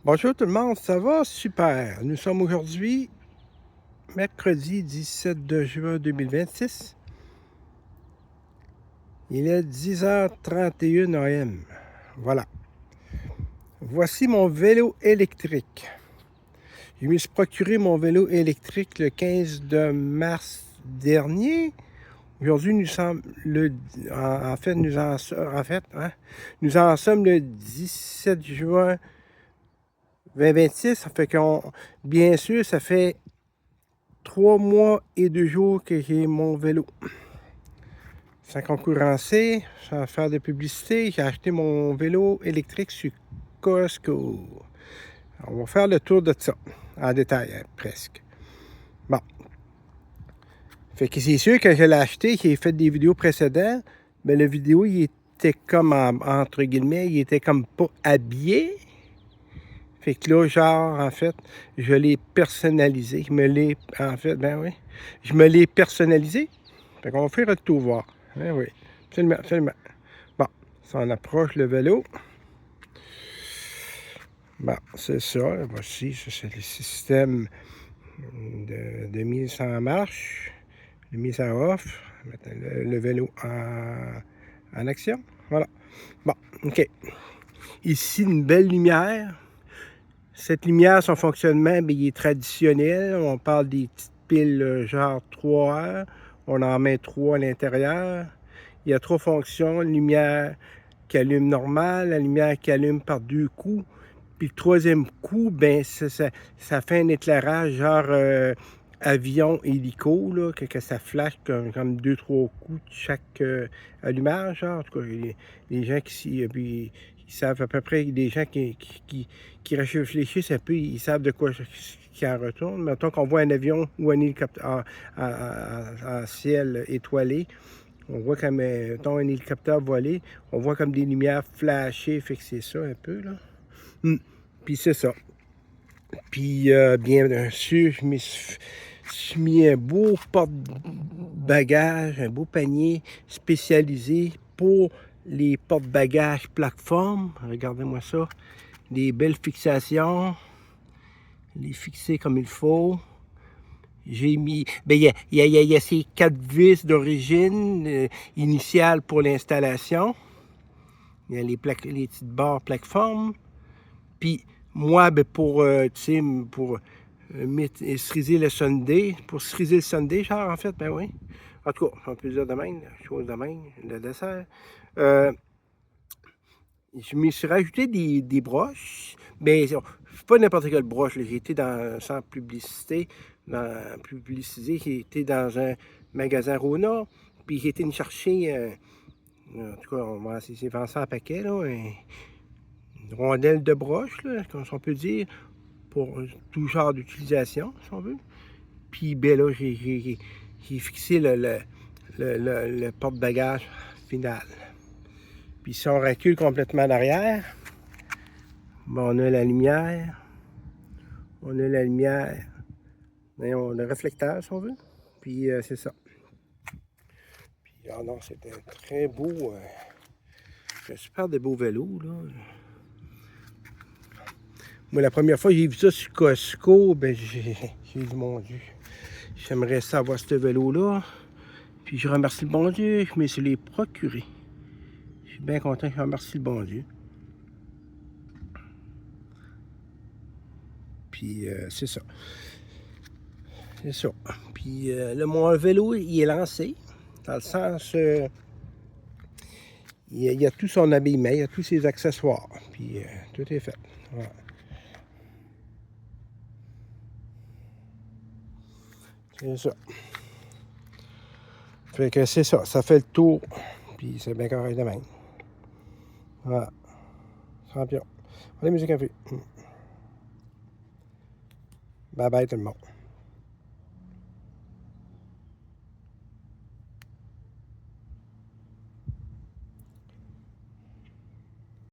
Bonjour tout le monde, ça va super. Nous sommes aujourd'hui mercredi 17 de juin 2026. Il est 10h31 AM. Voilà. Voici mon vélo électrique. Je me suis procuré mon vélo électrique le 15 de mars dernier. Aujourd'hui, nous sommes nous en sommes le 17 juin 2026. Ça fait bien sûr, ça fait 3 mois et 2 jours que j'ai mon vélo. Sans concurrencer, sans faire de publicité, j'ai acheté mon vélo électrique sur Costco. On va faire le tour de ça, en détail, presque. Bon. Fait que c'est sûr que je l'ai acheté, j'ai fait des vidéos précédentes, mais la vidéo, il était comme, entre guillemets, il était comme pas habillé. Fait que là, genre, en fait, je l'ai personnalisé. Je me l'ai personnalisé. Fait qu'on va faire le tour voir. Ben oui, absolument, absolument. Bon, ça on approche le vélo. Bon, c'est ça. Voici, ça c'est le système de mise en marche, de mise en off. Mettre le vélo en action. Voilà. Bon, OK. Ici, une belle lumière. Cette lumière, son fonctionnement, bien, il est traditionnel. On parle des petites piles genre 3 heures. On en met 3 à l'intérieur. Il y a 3 fonctions. Lumière qui allume normale, la lumière qui allume par 2 coups. Puis le troisième coup, ben ça fait un éclairage genre avion, hélico, là, que ça flash comme 2-3 coups de chaque allumage. Genre. En tout cas, les gens ils savent à peu près, des gens qui réfléchissent un peu, ils savent de quoi qui en retourne. Mettons qu'on voit un avion ou un hélicoptère en ciel étoilé. On voit comme un hélicoptère voler, on voit comme des lumières flasher, fait que c'est ça un peu, là. Puis c'est ça. Puis bien sûr, je me suis mis un beau porte-bagages, un beau panier spécialisé pour les porte-bagages plateforme. Regardez-moi ça. Des belles fixations. Les fixer comme il faut. J'ai mis. Bien, il y a ces 4 vis d'origine initiale pour l'installation. Il y a les petites barres plateforme. Puis moi, ben, pour ceriser le sundae, pour ceriser le sundae, genre, en fait, ben oui. En tout cas, on peut dire de même, chose de même, le dessert. Je me suis rajouté des broches. Mais c'est pas n'importe quelle broche. J'ai été sans publicité, publiciser, j'ai été dans un magasin Rona, puis j'ai été me chercher, en tout cas, c'est vendu ça en paquet, là, une rondelle de broche, là, comme on peut dire, pour tout genre d'utilisation, si on veut. Puis, ben là, j'ai fixé le porte-bagages final. Puis, si on recule complètement derrière, ben, on a la lumière. On a la lumière. On a le réflecteur, si on veut. Puis, c'est ça. Puis, ah non, c'est un très beau, un super de beau vélo, là. Moi, la première fois que j'ai vu ça sur Costco, ben j'ai dit, mon Dieu, j'aimerais savoir ce vélo-là. Puis je remercie le bon Dieu, je me suis les procuré. Je suis bien content, je remercie le bon Dieu. Puis c'est ça. C'est ça. Puis mon vélo, il est lancé. Dans le sens, il y a tout son habillement, il y a tous ses accessoires. Puis tout est fait. Voilà. C'est ça. Fait que c'est ça. Ça fait le tour. Puis c'est bien correct de même. Voilà. Champion. Allez, musique un peu. Bye bye tout le monde.